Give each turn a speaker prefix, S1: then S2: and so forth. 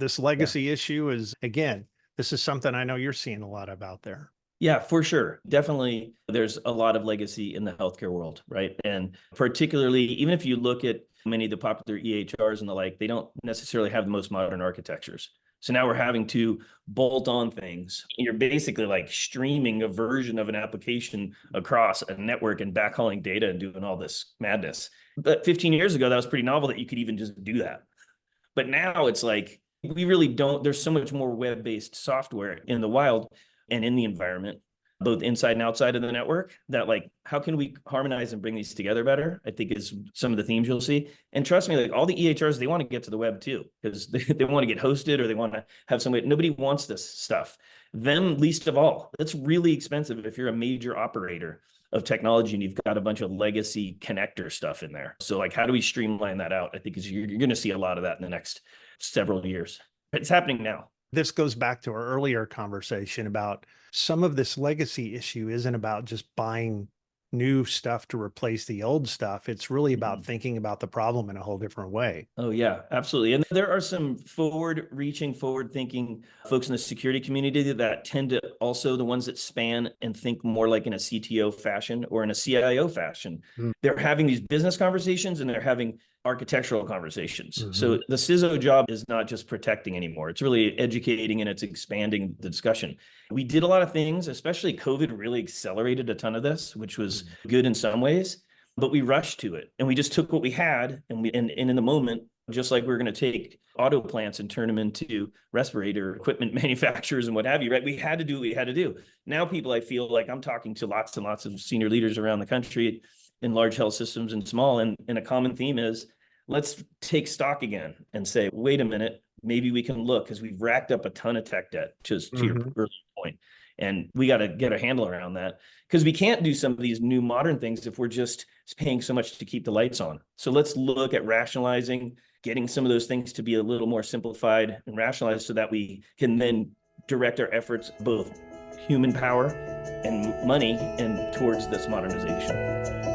S1: This
S2: Yeah.
S1: legacy issue is, again, this is something I know you're seeing a lot of out there.
S2: Yeah, for sure. Definitely, there's a lot of legacy in the healthcare world, right? And particularly, even if you look at many of the popular EHRs and the like, they don't necessarily have the most modern architectures. So now we're having to bolt on things. You're basically like streaming a version of an application across a network and backhauling data and doing all this madness. But 15 years ago, that was pretty novel that you could even just do that. But now it's like, we really don't, there's so much more web-based software in the wild and in the environment, both inside and outside of the network, that like, how can we harmonize and bring these together better? I think is some of the themes you'll see. And trust me, like all the EHRs, they want to get to the web too, because they want to get hosted or they want to have somebody, nobody wants this stuff. Them least of all. That's really expensive if you're a major operator of technology and you've got a bunch of legacy connector stuff in there. So like, how do we streamline that out? I think is you're going to see a lot of that in the next several years. It's happening now.
S1: This goes back to our earlier conversation about some of this legacy issue isn't about just buying new stuff to replace the old stuff. It's really about thinking about the problem in a whole different way.
S2: Oh, yeah, absolutely. And there are some forward-reaching, forward-thinking folks in the security community that tend to also the ones that span and think more like in a CTO fashion or in a CIO fashion.
S1: Mm.
S2: They're having these business conversations and they're having architectural conversations. So
S1: Mhm.
S2: the CISO job is not just protecting anymore. It's really educating and it's expanding the discussion. We did a lot of things, especially COVID really accelerated a ton of this, which was good in some ways, but we rushed to it and we just took what we had and in the moment, just like we're going to take auto plants and turn them into respirator equipment manufacturers and what have you, right? We had to do what we had to do. Now people, I feel like I'm talking to lots and lots of senior leaders around the country in large health systems and small, and a common theme is let's take stock again and say, wait a minute, maybe we can look because we've racked up a ton of tech debt, just to your earlier point. And we got to get a handle around that because we can't do some of these new modern things if we're just paying so much to keep the lights on. So let's look at rationalizing, getting some of those things to be a little more simplified and rationalized so that we can then direct our efforts, both human power and money, and towards this modernization.